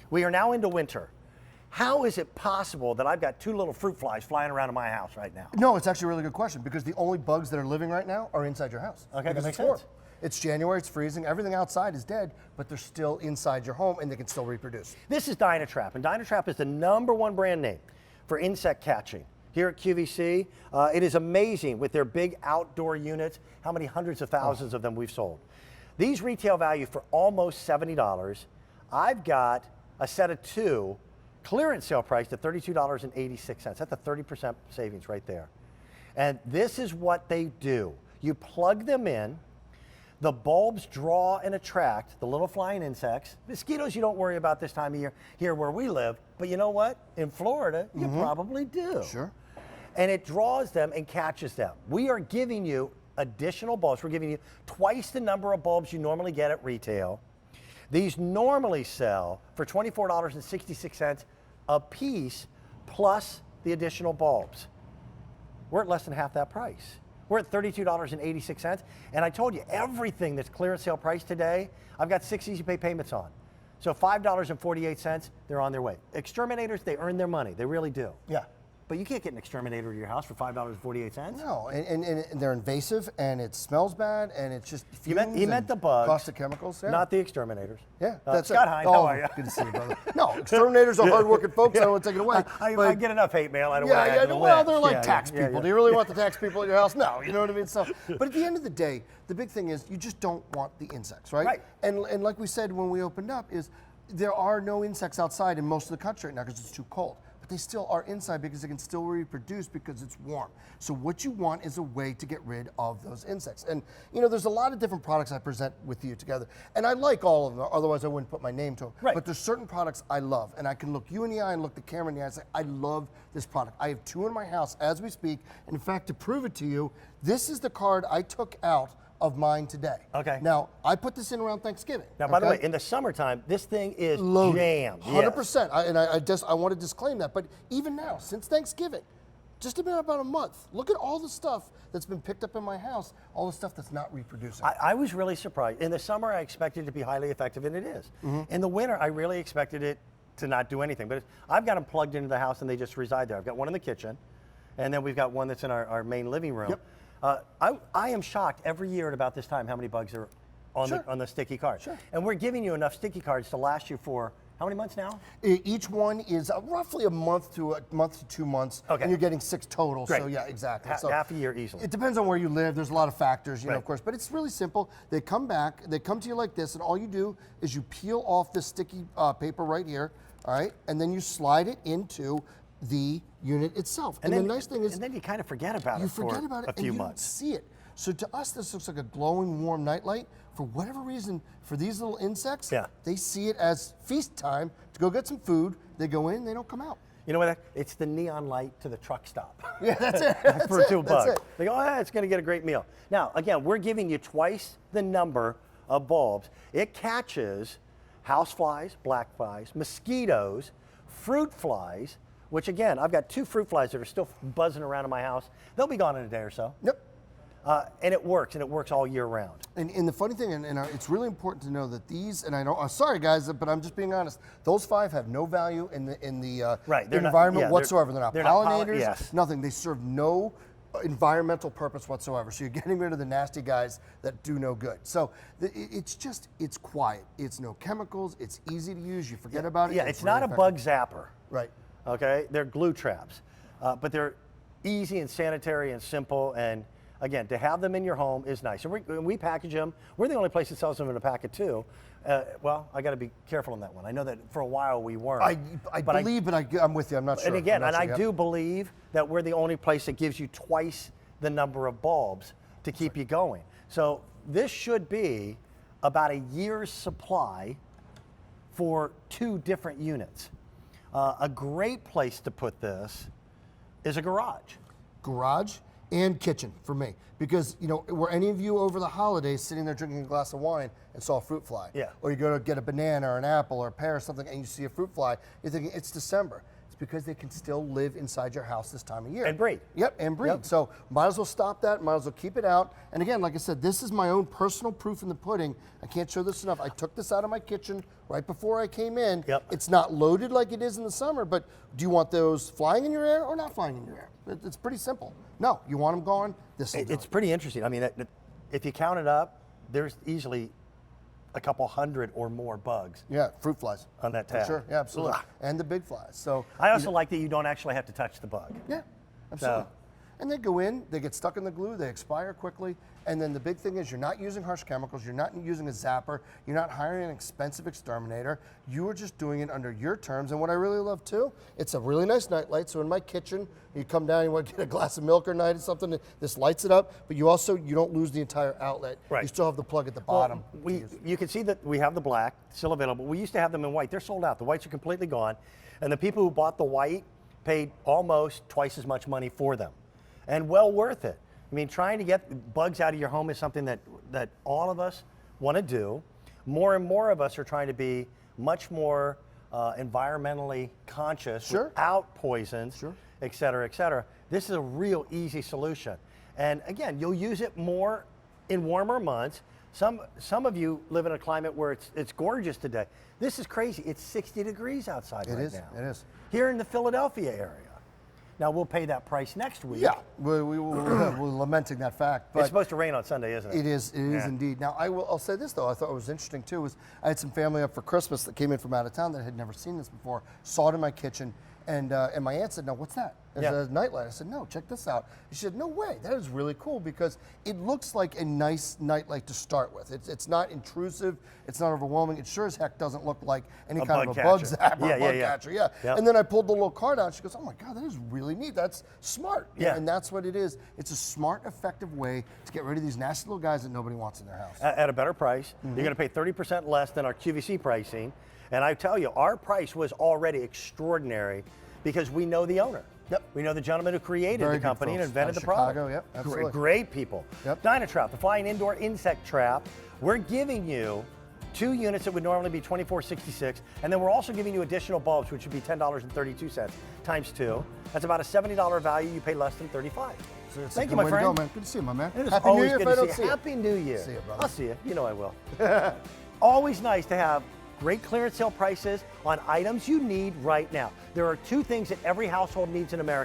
We are now into winter. How is it possible that I've got two little fruit flies flying around in my house right now? No, it's actually a really good question because the only bugs that are living right now are inside your house. Okay, that makes warm. sense. It's January, it's freezing, everything outside is dead, but they're still inside your home and they can still reproduce. This is DynaTrap, and DynaTrap is the #1 brand name for insect catching. Here at QVC, it is amazing with their big outdoor units, how many hundreds of thousands of them we've sold. These retail value for almost $70. I've got a set of 2, clearance sale price at $32.86. That's a 30% savings right there. And this is what they do. You plug them in, the bulbs draw and attract the little flying insects. Mosquitoes you don't worry about this time of year here where we live, but you know what? In Florida, you probably do. Sure. And it draws them and catches them. We are giving you additional bulbs. We're giving you twice the number of bulbs you normally get at retail. These normally sell for $24.66 a piece plus the additional bulbs. We're at less than half that price. We're at $32.86. And I told you, everything that's clearance sale price today, I've got 6 easy pay payments on. So $5.48, they're on their way. Exterminators, they earn their money. They really do. Yeah. But you can't get an exterminator to your house for $5.48. No, and they're invasive, and it smells bad, and it's just He meant the bugs, caustic chemicals, yeah. not the exterminators. Yeah, that's Scott Hine, oh, how are you? Good to see you, brother. No, exterminators are hardworking folks. I don't want to take it away. I get enough hate mail. I don't want to yeah, add to the well, list. they're like tax people. Yeah. Do you really want the tax people at your house? No, you know what I mean? So, but at the end of the day, the big thing is you just don't want the insects, right? Right. And like we said when we opened up, is there are no insects outside in most of the country right now because it's too cold. They still are inside because they can still reproduce because it's warm. So what you want is a way to get rid of those insects. And you know, there's a lot of different products I present with you together. And I like all of them, otherwise I wouldn't put my name to them. Right. But there's certain products I love. And I can look you in the eye and look the camera in the eye and say, I love this product. I have 2 in my house as we speak. And in fact, to prove it to you, this is the card I took out of mine today. Okay. Now, I put this in around Thanksgiving. Now, by the way, in the summertime, this thing is loaded. jammed. 100%. I want to disclaim that. But even now, since Thanksgiving, just about a month, look at all the stuff that's been picked up in my house, all the stuff that's not reproducing. I was really surprised. In the summer, I expected it to be highly effective, and it is. In the winter, I really expected it to not do anything. But I've got them plugged into the house, and they just reside there. I've got one in the kitchen, and then we've got one that's in our main living room. Yep. I am shocked every year at about this time how many bugs are on the sticky card. Sure. And we're giving you enough sticky cards to last you for how many months now? Each one is roughly a month to 2 months, Okay. and you're getting 6 total. Great. So yeah, exactly. So Half a year easily. it depends on where you live. There's a lot of factors, you know, Right. of course, but it's really simple. They come back, they come to you like this, and all you do is you peel off this sticky paper right here, all right, and then you slide it into the unit itself. And the nice thing is, and then you kind of forget about you it for forget about it a few and you months. don't see it. So to us, this looks like a glowing, warm nightlight. For whatever reason, for these little insects, they see it as feast time to go get some food. They go in, they don't come out. You know what? It's the neon light to the truck stop. Yeah, that's it. For $2. That's it. They go, it's going to get a great meal. Now, again, we're giving you twice the number of bulbs. It catches house flies, black flies, mosquitoes, fruit flies, which again, I've got 2 fruit flies that are still buzzing around in my house. They'll be gone in a day or so. Yep. And it works all year round. And the funny thing, and it's really important to know that these, and I know, sorry guys, but I'm just being honest, those 5 have no value in the environment whatsoever. They're not pollinators, nothing. They serve no environmental purpose whatsoever. So you're getting rid of the nasty guys that do no good. So it's quiet. It's no chemicals. It's easy to use. You forget about it. Yeah, it's not a bug zapper. Right. Okay, they're glue traps, but they're easy and sanitary and simple. And again, to have them in your home is nice. And we package them. We're the only place that sells them in a packet too. Well, I got to be careful on that one. I know that for a while we weren't. I believe, but I'm with you. I'm not sure. And again, I do believe that we're the only place that gives you twice the number of bulbs to keep you going. So this should be about a year's supply for 2 different units. A great place to put this is a garage. Garage and kitchen for me, because you know, were any of you over the holidays sitting there drinking a glass of wine and saw a fruit fly? Yeah. Or you go to get a banana or an apple or a pear or something and you see a fruit fly, you're thinking it's December. It's because they can still live inside your house this time of year. And breed. Yep, and breed. Yep. So might as well stop that, might as well keep it out. And again, like I said, this is my own personal proof in the pudding. I can't show this enough. I took this out of my kitchen right before I came in. Yep. It's not loaded like it is in the summer, but do you want those flying in your air or not flying in your air? It's pretty simple. No, you want them gone, this will do It's it. pretty interesting. I mean, if you count it up, there's easily a couple hundred or more bugs. Yeah, fruit flies. On that tag. Sure, yeah, absolutely. Ugh. And the big flies. So I also like that you don't actually have to touch the bug. yeah, absolutely. And they go in, they get stuck in the glue, they expire quickly, and then the big thing is you're not using harsh chemicals, you're not using a zapper, you're not hiring an expensive exterminator, you are just doing it under your terms. And what I really love too, it's a really nice night light. So in my kitchen, you come down, you want to get a glass of milk or night or something, this lights it up, but you don't lose the entire outlet. Right. You still have the plug at the bottom. Well, you can see that we have the black still available. We used to have them in white. They're sold out. The whites are completely gone. And the people who bought the white paid almost twice as much money for them. And well worth it. I mean, trying to get bugs out of your home is something that all of us want to do. More and more of us are trying to be much more environmentally conscious Sure. without poisons, Sure. et cetera, et cetera. This is a real easy solution. And again, you'll use it more in warmer months. Some of you live in a climate where it's gorgeous today. This is crazy. It's 60 degrees outside right now. It is. Here in the Philadelphia area. Now, we'll pay that price next week. Yeah, we're lamenting that fact. But it's supposed to rain on Sunday, isn't it? It is indeed. Now, I'll say this, though. I thought it was interesting, too, was I had some family up for Christmas that came in from out of town that had never seen this before, saw it in my kitchen, and my aunt said, no, what's that? It's a nightlight. I said, no, check this out. She said, no way, that is really cool because it looks like a nice nightlight to start with. It's not intrusive, it's not overwhelming. It sure as heck doesn't look like any kind of a bug zapper or bug catcher. Yeah. Yep. And then I pulled the little card out. She goes, oh my God, that is really neat. That's smart. Yeah. And that's what it is. It's a smart, effective way to get rid of these nasty little guys that nobody wants in their house. At a better price. You're going to pay 30% less than our QVC pricing. And I tell you, our price was already extraordinary because we know the owner. Yep. We know the gentleman who created the company and invented the product. Chicago, yep, absolutely. Great people. Yep. DynaTrap, the flying indoor insect trap. We're giving you 2 units that would normally be $24.66, and then we're also giving you additional bulbs, which would be $10.32 times 2. That's about a $70 value. You pay less than $35. So Thank you, my friend. Go, man. Good to see you, my man. It is Happy New always Year good if I to don't see you. Happy New Year. See you, brother. I'll see you. You know I will. Always nice to have great clearance sale prices on items you need right now. There are 2 things that every household needs in America.